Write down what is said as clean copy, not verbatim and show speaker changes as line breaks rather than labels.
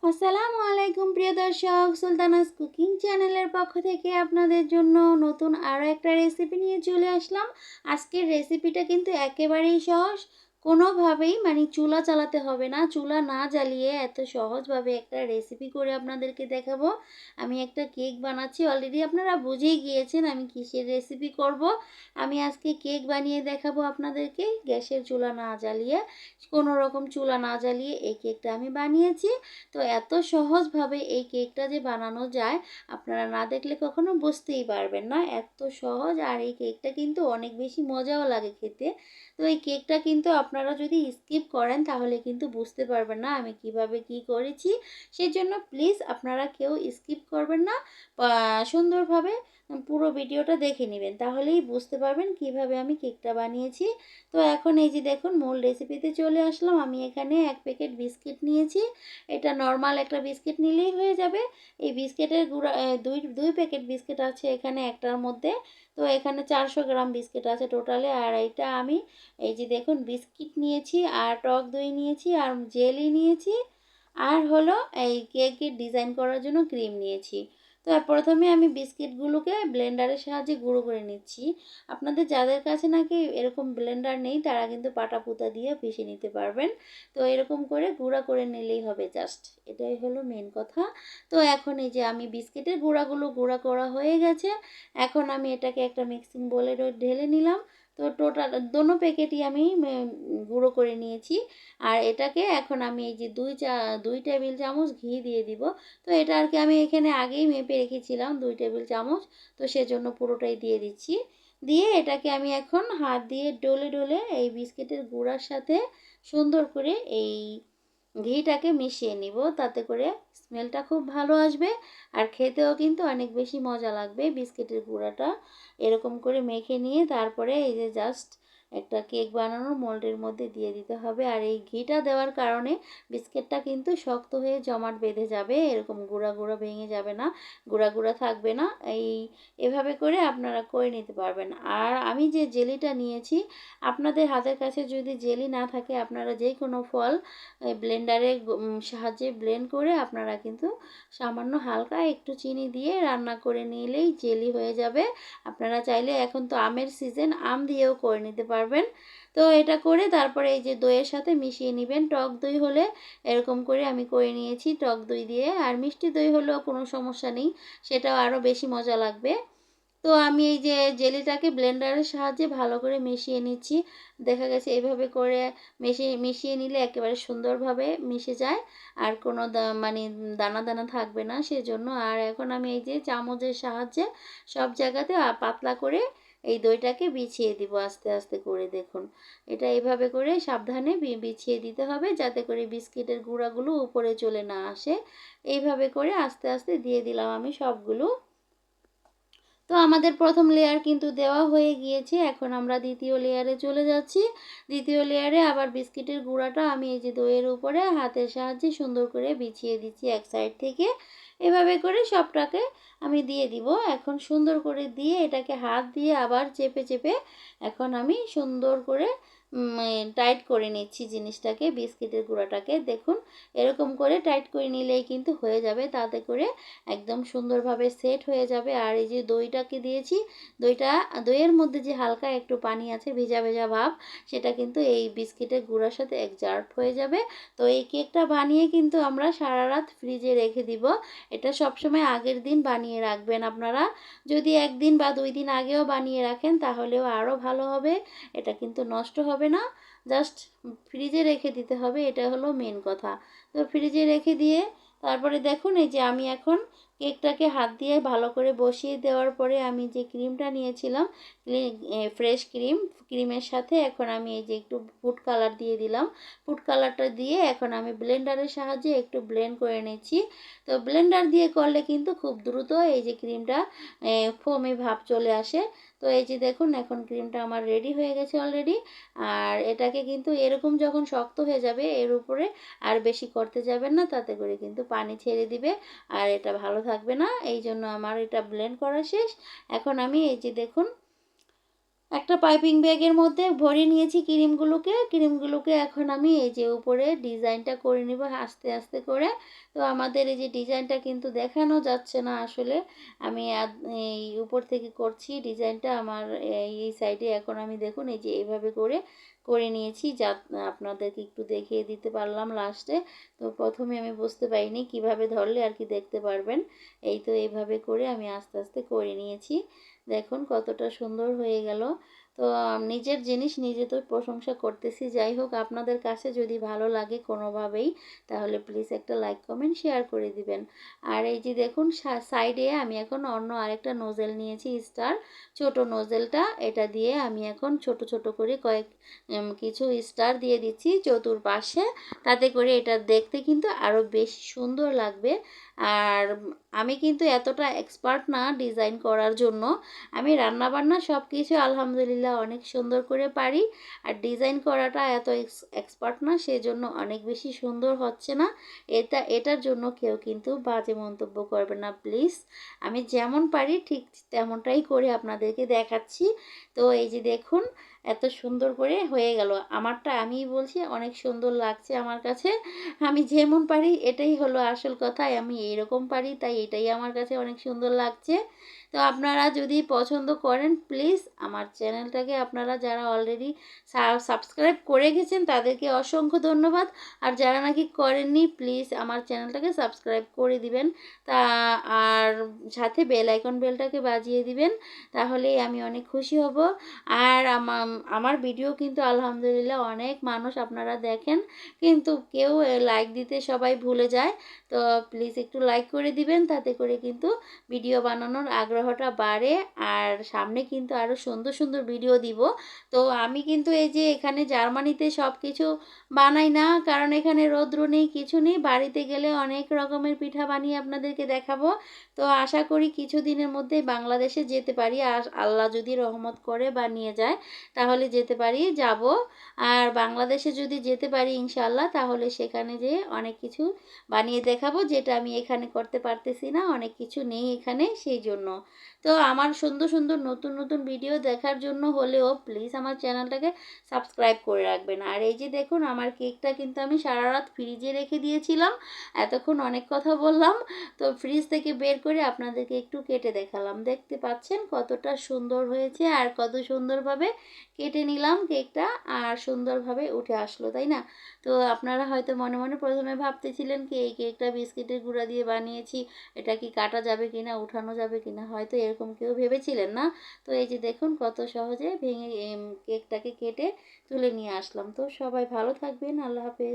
আসসালামু আলাইকুম প্রিয় দর্শক, সুলতানাস কুকিং চ্যানেলের পক্ষ থেকে আপনাদের জন্য নতুন আরও একটা রেসিপি নিয়ে চলে আসলাম। আজকের রেসিপিটা কিন্তু একেবারেই সহজ, কোনোভাবেই চুলা চালাতে হবে না। চুলা না জ্বালিয়ে এত সহজভাবে একটা রেসিপি করে আপনাদেরকে দেখাবো। আমি একটা কেক বানাচ্ছি, অলরেডি আপনারা বুঝেই গিয়েছেন আমি কিসের রেসিপি করব। আমি আজকে কেক বানিয়ে দেখাবো আপনাদেরকে, গ্যাসের চুলা না জ্বালিয়ে, কোনো রকম চুলা না জ্বালিয়ে এই কেকটা আমি বানিয়েছি। তো এত সহজভাবে এই কেকটা যে বানানো যায়, আপনারা না দেখলে কখনো বুঝতেই পারবেন না। এত সহজ, আর এই কেকটা কিন্তু অনেক বেশি মজাও লাগে খেতে। তো এই কেকটা কিন্তু আপনারা যদি স্কিপ করেন তাহলে কিন্তু বুঝতে পারবেন না আমি কিভাবে কি করেছি। সেজন্য প্লিজ আপনারা কেউ স্কিপ করবেন না, সুন্দরভাবে পুরো ভিডিওটা দেখে নেবেন, তাহলেই বুঝতে পারবেন কিভাবে আমি কেকটা বানিয়েছি। তো এখন এই যে দেখুন, মূল রেসিপিতে চলে আসলাম। আমি এখানে 1 প্যাকেট বিস্কিট নিয়েছি। এটা নর্মাল একটা বিস্কিট নিলেই হয়ে যাবে। এই বিস্কিটের গুঁড়া দুই প্যাকেট বিস্কিট আছে এখানে একটার মধ্যে। তো এখানে 400 গ্রাম বিস্কিট আছে টোটালে। আর এইটা আমি এই যে দেখুন, বিস্কিট নিয়েছি, আর টক দই নিয়েছি, আর জেলি নিয়েছি, আর হলো এই কেকের ডিজাইন করার জন্য ক্রিম নিয়েছি। তো প্রথমে আমি বিস্কিটগুলোকে ব্লেন্ডারের সাহায্যে গুঁড়ো করে নিচ্ছি। আপনাদের যাদের কাছে নাকি এরকম ব্লেন্ডার নেই, তারা কিন্তু পাটাপুতা দিয়ে পিষে নিতে পারবেন। তো এরকম করে গুঁড়া করে নিলেই হবে, জাস্ট এটাই হলো মেন কথা। তো এখন এই যে আমি বিস্কিটের গুঁড়াগুলো গুঁড়া করা হয়ে গেছে। এখন আমি এটাকে একটা মিক্সিং বোলে ঢেলে নিলাম। তো টোটাল দোনো প্যাকেটই আমি গুঁড়ো করে নিয়েছি। আর এটাকে এখন আমি এই যে 2 টেবিল চামচ ঘি দিয়ে দিব। তো এটা আর কি আমি এখানে আগেই মেপে রেখেছিলাম 2 টেবিল চামচ। তো সেজন্য পুরোটাই দিয়ে দিচ্ছি। দিয়ে এটাকে আমি এখন হাত দিয়ে ডলে ডলে এই বিস্কিটের গুঁড়ার সাথে সুন্দর করে এই ঘিটাকে মিশিয়ে নিব, তাতে করে স্মেলটা খুব ভালো আসবে। আর খেতেও কিন্তু অনেক বেশি মজা লাগবে। বিস্কিটের গুঁড়াটা এরকম করে মেখে নিয়ে তারপরে এই যে জাস্ট একটা কেক বানানোর মোল্ডের মধ্যে দিয়ে দিতে হবে। আর এই ঘিটা দেওয়ার কারণে বিস্কিটটা কিন্তু শক্ত হয়ে জমাট বেঁধে যাবে, এরকম গুঁড়া গুঁড়া ভেঙে যাবে না, গুঁড়া গুঁড়া থাকবে না। এভাবে করে আপনারা করে নিতে পারবেন। আর আমি যে জেলিটা নিয়েছি, আপনাদের হাতের কাছে যদি জেলি না থাকে, আপনারা যে কোনো ফল ব্লেন্ডারের সাহায্যে ব্লেন্ড করে আপনারা কিন্তু সামান্য হালকা একটু চিনি দিয়ে রান্না করে নিলেই জেলি হয়ে যাবে। আপনারা চাইলে, এখন তো আমের সিজন, আম দিয়েও করে নিতে পারবেন। তো এটা করে তারপরে এই যে দইয়ের সাথে মিশিয়ে নেবেন। টক দই হলে এরকম করে আমি করে নিয়েছি টক দই দিয়ে, আর মিষ্টি দই হলেও কোনো সমস্যা নেই, সেটাও আরও বেশি মজা লাগবে। তো আমি এই যে জেলিটাকে ব্লেন্ডারের সাহায্যে ভালো করে মিশিয়ে নিচ্ছি। দেখা গেছে এইভাবে করে মিশিয়ে নিলে একেবারে সুন্দরভাবে মিশে যায়, আর কোনো দানা দানা থাকবে না সেজন্য। আর এখন আমি এই যে চামচের সাহায্যে সব জায়গাতে পাতলা করে এই দইটাকে বিছিয়ে দিব আস্তে আস্তে করে। দেখুন, এটা এইভাবে করে সাবধানে বিছিয়ে দিতে হবে, যাতে করে বিস্কিটের গুঁড়াগুলো উপরে চলে না আসে। এইভাবে করে আস্তে আস্তে দিয়ে দিলাম আমি সবগুলো। তো আমাদের প্রথম লেয়ার কিন্তু দেওয়া হয়ে গিয়েছে। এখন আমরা দ্বিতীয় লেয়ারে চলে যাচ্ছি। দ্বিতীয় লেয়ারে আবার বিস্কিটের গুঁড়াটা আমি এই যে দইয়ের উপরে হাতের সাহায্যে সুন্দর করে বিছিয়ে দিচ্ছি এক সাইড থেকে। এভাবে করে সবটাকে আমি দিয়ে দিব। এখন সুন্দর করে দিয়ে এটাকে হাত দিয়ে আবার চেপে চেপে এখন আমি সুন্দর করে টাইট করে নিচ্ছি জিনিসটাকে, বিস্কিটের গুঁড়াটাকে। দেখুন, এরকম করে টাইট করে নিলেই কিন্তু হয়ে যাবে, তাতে করে একদম সুন্দরভাবে সেট হয়ে যাবে। আর এই যে দইটাকে দিয়েছি, দইয়ের মধ্যে যে হালকা একটু পানি আছে, ভেজা ভেজা ভাব, সেটা কিন্তু এই বিস্কিটের গুঁড়ার সাথে একজার্ট হয়ে যাবে। তো এই কেকটা বানিয়ে কিন্তু আমরা সারা রাত ফ্রিজে রেখে দিব। এটা সবসময় আগের দিন বানিয়ে রাখবেন আপনারা। যদি 1 দিন বা 2 দিন আগেও বানিয়ে রাখেন তাহলেও আরও ভালো হবে। এটা কিন্তু নষ্ট হবে না, জাস্ট ফ্রিজে রেখে দিতে হবে, এটা হলো মেন কথা। তো ফ্রিজে রেখে দিয়ে তারপরে দেখুন, এই যে আমি এখন কেকটাকে হাত দিয়ে ভালো করে বসিয়ে দেওয়ার পরে আমি যে ক্রিমটা নিয়েছিলাম, ফ্রেশ ক্রিমের সাথে এখন আমি এই যে একটু ফুড কালার দিয়ে দিলাম। ফুড কালারটা দিয়ে এখন আমি ব্লেন্ডারের সাহায্যে একটু ব্লেন্ড করে নিচ্ছি। তো ব্লেন্ডার দিয়ে করলে কিন্তু খুব দ্রুত এই যে ক্রিমটা ফোমে ভাব চলে আসে। তো এই যে দেখুন, এখন ক্রিমটা আমার রেডি হয়ে গেছে অলরেডি। আর এটাকে কিন্তু এরকম যখন শক্ত হয়ে যাবে, এর উপরে আর বেশি করতে যাবেন না, তাতে করে কিন্তু পানি ছেড়ে দিবে আর এটা ভালো থাকবে না। এই জন্য আমার এটা ব্লেন্ড করা শেষ। এখন আমি এই যে দেখুন, একটা পাইপিং ব্যাগের মধ্যে ভরে নিয়েছি ক্রিমগুলোকে এখন আমি এই যে উপরে ডিজাইনটা করে নিব আস্তে আস্তে করে। তো আমাদের এই যে ডিজাইনটা কিন্তু দেখানো যাচ্ছে না আসলে, আমি এই উপর থেকে করছি ডিজাইনটা আমার এই সাইডে। এখন আমি দেখুন এই যে এইভাবে করে করে নিয়েছি, যা আপনাদেরকে একটু দেখিয়ে দিতে পারলাম লাস্টে। তো প্রথমে আমি বুঝতে পারিনি, কিভাবে ধরলে আর কি দেখতে পারবেন। এই তো এইভাবে করে আমি আস্তে আস্তে করে নিয়েছি। দেখুন কতটা সুন্দর হয়ে গেল। তো নিজের জিনিস নিজে তো প্রশংসা করতেছি। যাই হোক, আপনাদের কাছে যদি ভালো লাগে কোনোভাবেই, তাহলে প্লিজ একটা লাইক কমেন্ট শেয়ার করে দিবেন। আর এই যে দেখুন সাইডে আমি এখন অন্য আরেকটা নোজেল নিয়েছি, স্টার ছোট নোজেলটা, এটা দিয়ে আমি এখন ছোট ছোট করে কিছু স্টার দিয়ে দিচ্ছি চতুর্পাশে, তাতে করে এটা দেখতে কিন্তু আরও বেশি সুন্দর লাগবে। আর আমি কিন্তু এতটা এক্সপার্ট না ডিজাইন করার জন্য, আমি রান্নাবান্না সব কিছু আলহামদুলিল্লাহ অনেক সুন্দর করে পারি। আর ডিজাইন করাটা এত এক্সপার্ট না, সেজন্য অনেক বেশি সুন্দর হচ্ছে না। এটার জন্য কেউ কিন্তু বাজে মন্তব্য করবে না প্লিজ। আমি যেমন পারি ঠিক তেমনটাই করে আপনাদেরকে দেখাচ্ছি। তো এই যে দেখুন এত সুন্দর করে হয়ে গেল আমারটা, আমি বলছি অনেক সুন্দর লাগছে আমার কাছে। আমি যেমন পারি এটাই হলো আসল কথা, আমি এইরকম পারি তাই এটাই আমার কাছে অনেক সুন্দর লাগছে। তো আপনারা যদি পছন্দ করেন প্লিজ আমার চ্যানেলটাকে, আপনারা যারা অলরেডি সাবস্ক্রাইব করে গেছেন তাদেরকে অসংখ্য ধন্যবাদ। আর যারা নাকি করেননি প্লিজ আমার চ্যানেলটাকে সাবস্ক্রাইব করে দিবেন। তা আর সাথে বেল আইকন বেলটাকে বাজিয়ে দিবেন, তাহলেই আমি অনেক খুশি হব। আর আমার ভিডিও কিন্তু আলহামদুলিল্লাহ অনেক মানুষ আপনারা দেখেন, কিন্তু কেউ লাইক দিতে সবাই ভুলে যায়। তো প্লিজ একটু লাইক করে দিবেন, তাতে করে কিন্তু ভিডিও বানানোর আগ্রহটা বাড়ে। আর সামনে কিন্তু আরও সুন্দর সুন্দর ভিডিও দিব। তো আমি কিন্তু এই যে এখানে জার্মানিতে সব কিছু বানাই না, কারণ এখানে রৌদ্র নেই, কিছু নেই। বাড়িতে গেলে অনেক রকমের পিঠা বানিয়ে আপনাদেরকে দেখাবো। তো আশা করি কিছুদিনের মধ্যেই বাংলাদেশে যেতে পারি, আর আল্লাহ যদি রহমত করে বা নিয়ে যায় তাহলে যেতে পারি, যাব। আর বাংলাদেশে যদি যেতে পারি ইনশাআল্লাহ, তাহলে সেখানে যেয়ে অনেক কিছু বানিয়ে দেখাবো, যেটা আমি এখানে করতে পারতেছি না, অনেক কিছু নেই এখানে সেই জন্য। তো আমার সুন্দর সুন্দর নতুন নতুন ভিডিও দেখার জন্য হলেও প্লিজ আমার চ্যানেলটাকে সাবস্ক্রাইব করে রাখবেন। আর এই যে দেখুন আমার কেকটা কিন্তু আমি সারা রাত ফ্রিজে রেখে দিয়েছিলাম। এতক্ষণ অনেক কথা বললাম, তো ফ্রিজ থেকে বের করে আপনাদেরকে একটু কেটে দেখালাম। দেখতে পাচ্ছেন কতটা সুন্দর হয়েছে আর কত সুন্দরভাবে কেটে নিলাম কেকটা, আর সুন্দরভাবে উঠে আসলো, তাই না? তো আপনারা হয়তো মনে মনে প্রথমে ভাবতেছিলেন কি এই কেকটা বিস্কিটের গুঁড়া দিয়ে বানিয়েছি, এটা কি কাটা যাবে কিনা, উঠানো যাবে কিনা, হয়তো এরকম কেউ ভেবেছিলেন না। তো এই যে দেখুন কত সহজে ভেঙে কেকটাকে কেটে তুলে নিয়ে আসলাম। তো সবাই ভালো থাকবেন, আল্লাহ হাফেজ।